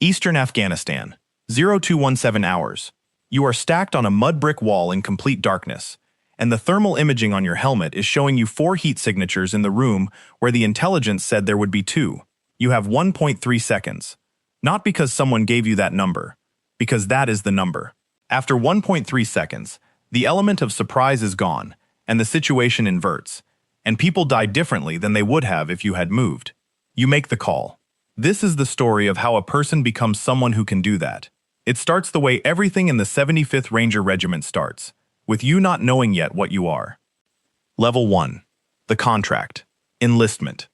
Eastern Afghanistan, 0217 hours. You are stacked on a mud brick wall in complete darkness, and the thermal imaging on your helmet is showing you 4 heat signatures in the room where the intelligence said there would be 2. You have 1.3 seconds. Not because someone gave you that number, because that is the number. After 1.3 seconds, the element of surprise is gone, and the situation inverts, and people die differently than they would have if you had moved. You make the call. This is the story of how a person becomes someone who can do that. It starts the way everything in the 75th Ranger Regiment starts, with you not knowing yet what you are. Level 1. The contract. Enlistment.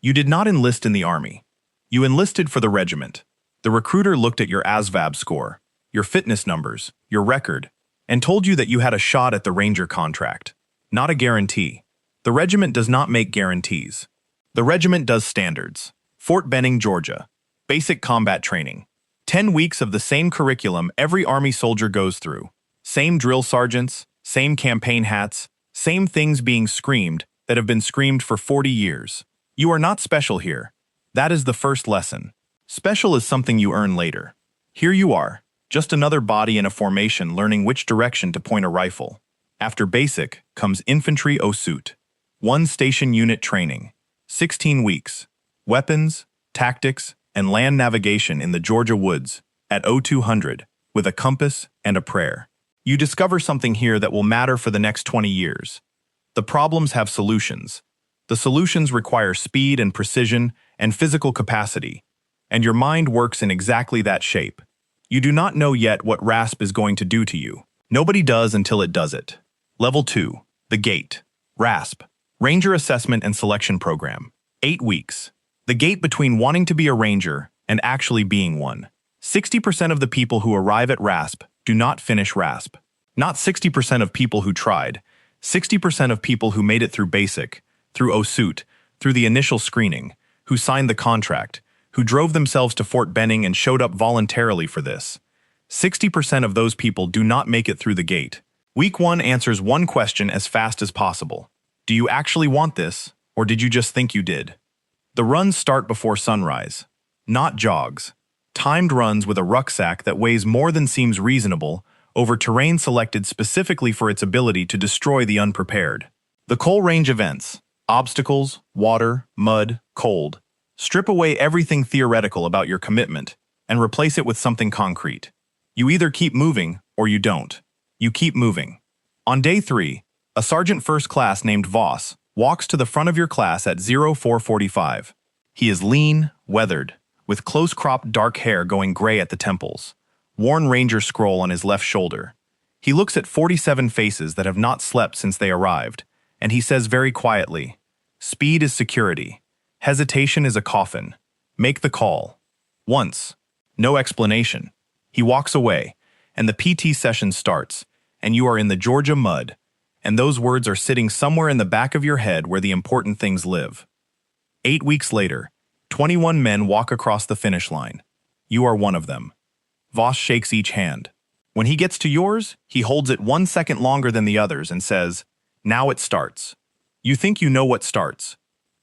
You did not enlist in the army. You enlisted for the regiment. The recruiter looked at your ASVAB score, your fitness numbers, your record, and told you that you had a shot at the Ranger contract. Not a guarantee. The regiment does not make guarantees. The regiment does standards. Fort Benning, Georgia. Basic combat training. 10 weeks of the same curriculum every Army soldier goes through. Same drill sergeants, same campaign hats, same things being screamed that have been screamed for 40 years. You are not special here. That is the first lesson. Special is something you earn later. Here you are, just another body in a formation learning which direction to point a rifle. After basic comes infantry au suit. 1 station unit training. 16 weeks. Weapons, tactics, and land navigation in the Georgia woods at 0200 with a compass and a prayer. You discover something here that will matter for the next 20 years. The problems have solutions. The solutions require speed and precision and physical capacity, and your mind works in exactly that shape. You do not know yet what RASP is going to do to you. Nobody does until it does it. Level 2. The Gate. RASP. Ranger Assessment and Selection Program. 8 weeks. The gate between wanting to be a ranger and actually being one. 60% of the people who arrive at RASP do not finish RASP. Not 60% of people who tried. 60% of people who made it through basic, through OSUT, through the initial screening, who signed the contract, who drove themselves to Fort Benning and showed up voluntarily for this. 60% of those people do not make it through the gate. Week 1 answers one question as fast as possible. Do you actually want this, or did you just think you did? The runs start before sunrise. Not jogs. Timed runs with a rucksack that weighs more than seems reasonable over terrain selected specifically for its ability to destroy the unprepared. The Coal Range events. Obstacles, water, mud, cold. Strip away everything theoretical about your commitment and replace it with something concrete. You either keep moving or you don't. You keep moving. On day 3, a sergeant first class named Voss walks to the front of your class at 0445. He is lean, weathered, with close-cropped dark hair going gray at the temples, worn Ranger scroll on his left shoulder. He looks at 47 faces that have not slept since they arrived, and he says very quietly, "Speed is security. Hesitation is a coffin. Make the call." Once. No explanation. He walks away, and the PT session starts, and you are in the Georgia mud, and those words are sitting somewhere in the back of your head where the important things live. 8 weeks later, 21 men walk across the finish line. You are one of them. Voss shakes each hand. When he gets to yours, he holds it 1 second longer than the others and says, "Now it starts." You think you know what starts.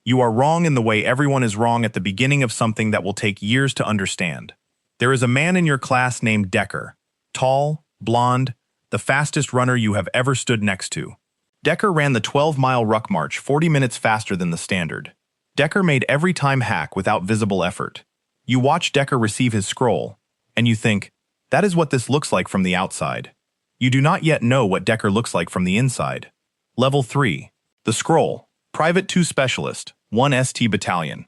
You are wrong in the way everyone is wrong at the beginning of something that will take years to understand. There is a man in your class named Decker. Tall, blonde, the fastest runner you have ever stood next to. Decker ran the 12-mile ruck march 40 minutes faster than the standard. Decker made every time hack without visible effort. You watch Decker receive his scroll, and you think, that is what this looks like from the outside. You do not yet know what Decker looks like from the inside. Level 3. The Scroll. Private 2 Specialist, 1 ST Battalion.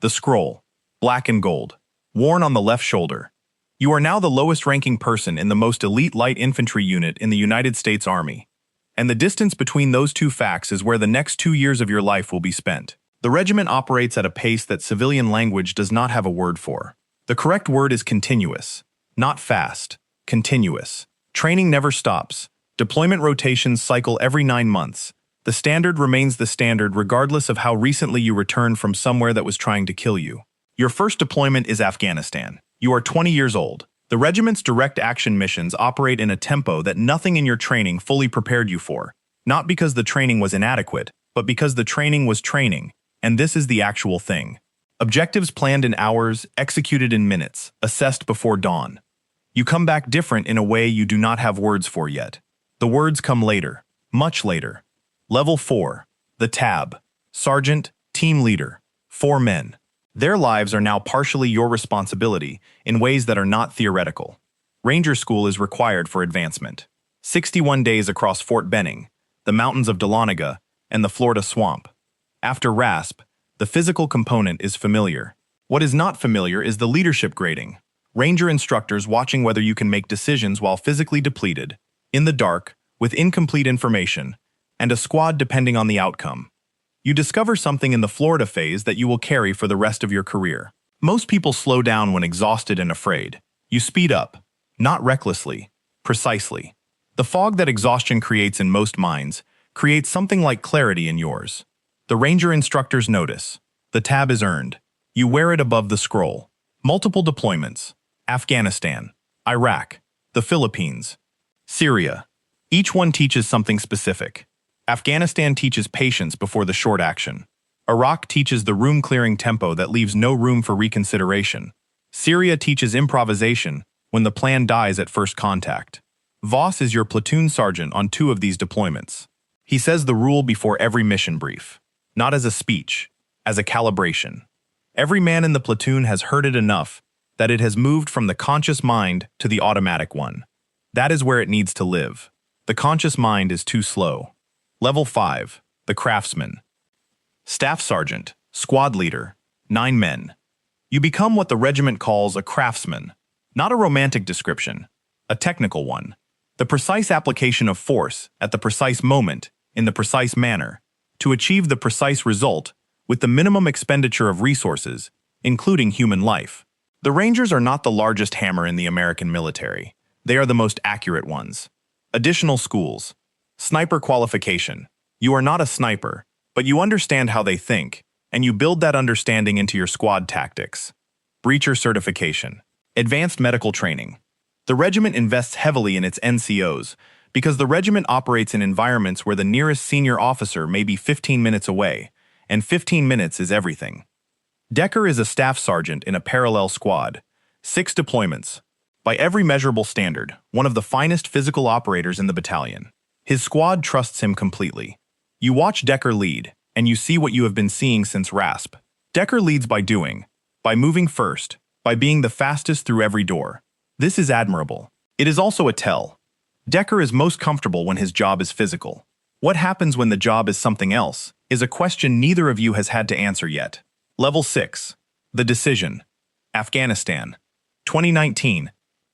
The Scroll. Black and gold. Worn on the left shoulder. You are now the lowest-ranking person in the most elite light infantry unit in the United States Army. And the distance between those two facts is where the next 2 years of your life will be spent. The regiment operates at a pace that civilian language does not have a word for. The correct word is continuous. Not fast. Continuous. Training never stops. Deployment rotations cycle every 9 months. The standard remains the standard regardless of how recently you returned from somewhere that was trying to kill you. Your first deployment is Afghanistan. You are 20 years old. The regiment's direct action missions operate in a tempo that nothing in your training fully prepared you for. Not because the training was inadequate, but because the training was training, and this is the actual thing. Objectives planned in hours, executed in minutes, assessed before dawn. You come back different in a way you do not have words for yet. The words come later, much later. Level 4. The Tab. Sergeant, Team Leader. 4 men. Their lives are now partially your responsibility in ways that are not theoretical. Ranger School is required for advancement. 61 days across Fort Benning, the mountains of Dahlonega, and the Florida swamp. After RASP, the physical component is familiar. What is not familiar is the leadership grading. Ranger instructors watching whether you can make decisions while physically depleted, in the dark, with incomplete information, and a squad depending on the outcome. You discover something in the Florida phase that you will carry for the rest of your career. Most people slow down when exhausted and afraid. You speed up, not recklessly, precisely. The fog that exhaustion creates in most minds creates something like clarity in yours. The Ranger instructors notice. The tab is earned. You wear it above the scroll. Multiple deployments. Afghanistan, Iraq, the Philippines, Syria. Each one teaches something specific. Afghanistan teaches patience before the short action. Iraq teaches the room-clearing tempo that leaves no room for reconsideration. Syria teaches improvisation when the plan dies at first contact. Voss is your platoon sergeant on 2 of these deployments. He says the rule before every mission brief. Not as a speech, as a calibration. Every man in the platoon has heard it enough that it has moved from the conscious mind to the automatic one. That is where it needs to live. The conscious mind is too slow. Level 5. The Craftsman. Staff Sergeant, Squad Leader, 9 men. You become what the regiment calls a craftsman. Not a romantic description, a technical one. The precise application of force at the precise moment, in the precise manner, to achieve the precise result with the minimum expenditure of resources, including human life. The Rangers are not the largest hammer in the American military. They are the most accurate ones. Additional schools. Sniper qualification. You are not a sniper, but you understand how they think, and you build that understanding into your squad tactics. Breacher certification. Advanced medical training. The regiment invests heavily in its NCOs because the regiment operates in environments where the nearest senior officer may be 15 minutes away, and 15 minutes is everything. Decker is a staff sergeant in a parallel squad. 6 deployments. By every measurable standard, one of the finest physical operators in the battalion. His squad trusts him completely. You watch Decker lead, and you see what you have been seeing since RASP. Decker leads by doing, by moving first, by being the fastest through every door. This is admirable. It is also a tell. Decker is most comfortable when his job is physical. What happens when the job is something else is a question neither of you has had to answer yet. Level 6. The Decision. Afghanistan. 2019.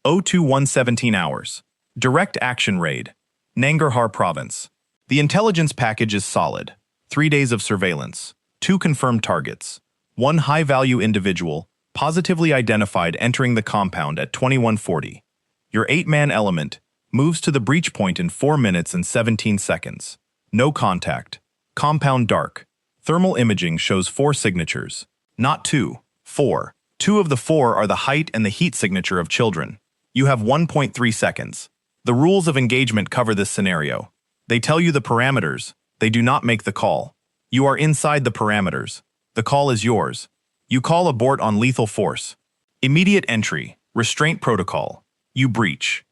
02-117 hours. Direct Action Raid. Nangarhar Province. The intelligence package is solid. 3 days of surveillance. 2 confirmed targets. 1 high-value individual, positively identified entering the compound at 2140. Your 8-man element moves to the breach point in 4 minutes and 17 seconds. No contact. Compound dark. Thermal imaging shows 4 signatures. Not 2, 4. 2 of the 4 are the height and the heat signature of children. You have 1.3 seconds. The rules of engagement cover this scenario. They tell you the parameters. They do not make the call. You are inside the parameters. The call is yours. You call abort on lethal force. Immediate entry. Restraint protocol. You breach.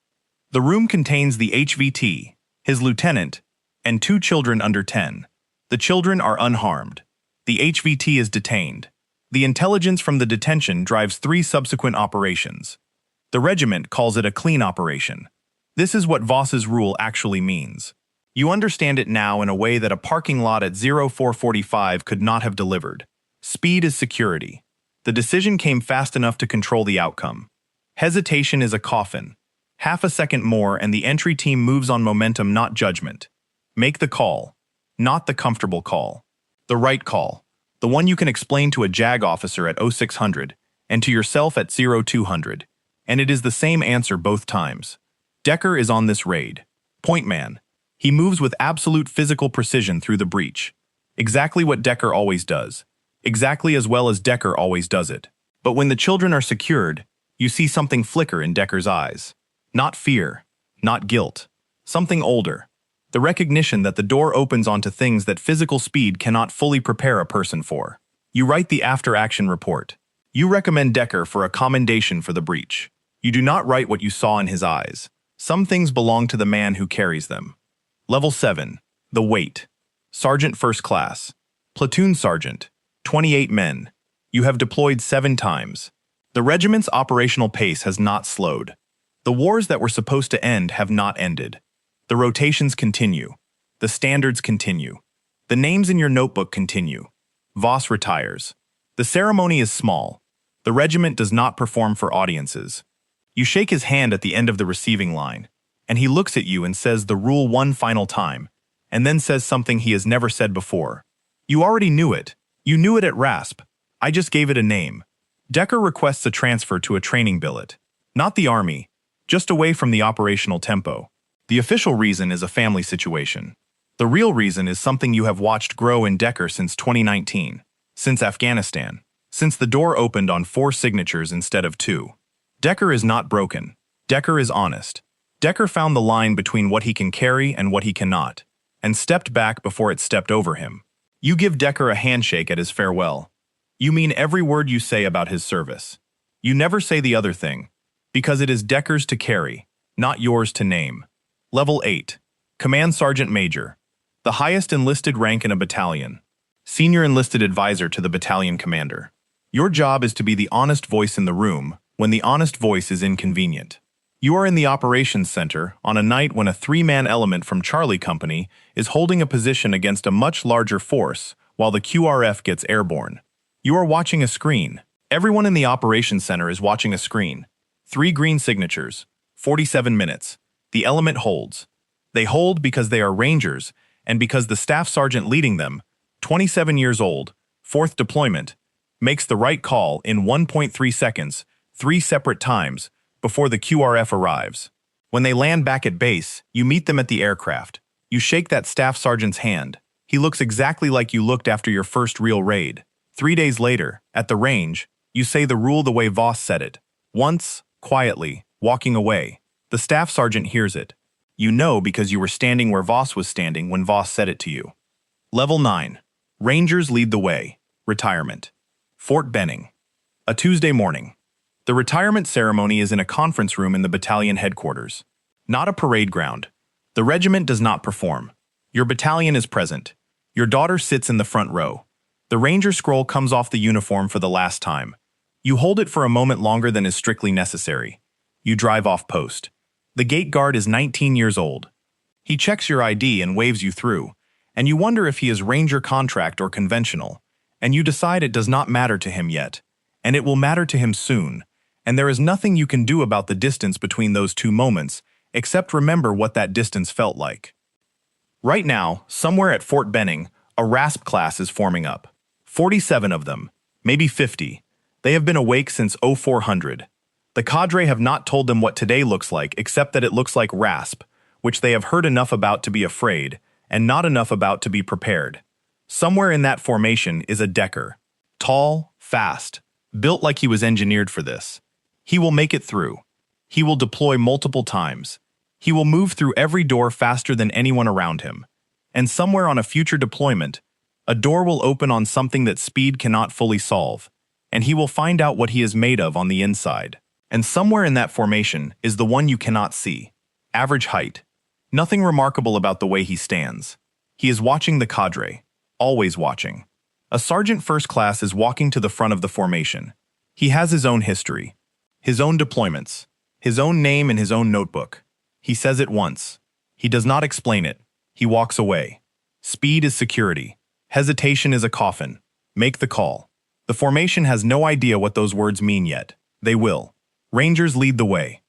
The room contains the HVT, his lieutenant, and 2 children under 10. The children are unharmed. The HVT is detained. The intelligence from the detention drives 3 subsequent operations. The regiment calls it a clean operation. This is what Voss's rule actually means. You understand it now in a way that a parking lot at 0445 could not have delivered. Speed is security. The decision came fast enough to control the outcome. Hesitation is a coffin. Half a second more and the entry team moves on momentum, not judgment. Make the call, not the comfortable call. The right call. The one you can explain to a JAG officer at 0600 and to yourself at 0200. And it is the same answer both times. Decker is on this raid. Point man. He moves with absolute physical precision through the breach. Exactly what Decker always does. Exactly as well as Decker always does it. But when the children are secured, you see something flicker in Decker's eyes. Not fear, not guilt. Something older. The recognition that the door opens onto things that physical speed cannot fully prepare a person for. You write the after-action report. You recommend Decker for a commendation for the breach. You do not write what you saw in his eyes. Some things belong to the man who carries them. Level 7. The weight. Sergeant First Class. Platoon Sergeant. 28 men. You have deployed 7 times. The regiment's operational pace has not slowed. The wars that were supposed to end have not ended. The rotations continue. The standards continue. The names in your notebook continue. Voss retires. The ceremony is small. The regiment does not perform for audiences. You shake his hand at the end of the receiving line, and he looks at you and says the rule one final time, and then says something he has never said before. You already knew it. You knew it at RASP. I just gave it a name. Decker requests a transfer to a training billet. Not the army, just away from the operational tempo. The official reason is a family situation. The real reason is something you have watched grow in Decker since 2019, since Afghanistan, since the door opened on 4 signatures instead of 2. Decker is not broken. Decker is honest. Decker found the line between what he can carry and what he cannot, and stepped back before it stepped over him. You give Decker a handshake at his farewell. You mean every word you say about his service. You never say the other thing, because it is Decker's to carry, not yours to name. Level 8. Command Sergeant Major. The highest enlisted rank in a battalion. Senior enlisted advisor to the battalion commander. Your job is to be the honest voice in the room when the honest voice is inconvenient. You are in the operations center on a night when a 3-man element from Charlie Company is holding a position against a much larger force while the QRF gets airborne. You are watching a screen. Everyone in the operations center is watching a screen. 3 green signatures. 47 minutes. The element holds. They hold because they are Rangers and because the staff sergeant leading them, 27 years old, 4th deployment, makes the right call in 1.3 seconds, 3 separate times, before the QRF arrives. When they land back at base, you meet them at the aircraft. You shake that staff sergeant's hand. He looks exactly like you looked after your first real raid. 3 days later, at the range, you say the rule the way Voss said it. Once, quietly, walking away. The staff sergeant hears it. You know because you were standing where Voss was standing when Voss said it to you. Level 9. Rangers lead the way. Retirement. Fort Benning. A Tuesday morning. The retirement ceremony is in a conference room in the battalion headquarters. Not a parade ground. The regiment does not perform. Your battalion is present. Your daughter sits in the front row. The Ranger scroll comes off the uniform for the last time. You hold it for a moment longer than is strictly necessary. You drive off post. The gate guard is 19 years old. He checks your ID and waves you through, and you wonder if he is Ranger contract or conventional, and you decide it does not matter to him yet, and it will matter to him soon, and there is nothing you can do about the distance between those 2 moments except remember what that distance felt like. Right now, somewhere at Fort Benning, a RASP class is forming up. 47 of them, maybe 50. They have been awake since 0400. The cadre have not told them what today looks like except that it looks like RASP, which they have heard enough about to be afraid, and not enough about to be prepared. Somewhere in that formation is a Decker. Tall, fast, built like he was engineered for this. He will make it through. He will deploy multiple times. He will move through every door faster than anyone around him. And somewhere on a future deployment, a door will open on something that speed cannot fully solve, and he will find out what he is made of on the inside. And somewhere in that formation is the one you cannot see. Average height. Nothing remarkable about the way he stands. He is watching the cadre. Always watching. A sergeant first class is walking to the front of the formation. He has his own history. His own deployments. His own name in his own notebook. He says it once. He does not explain it. He walks away. Speed is security. Hesitation is a coffin. Make the call. The formation has no idea what those words mean yet. They will. Rangers lead the way.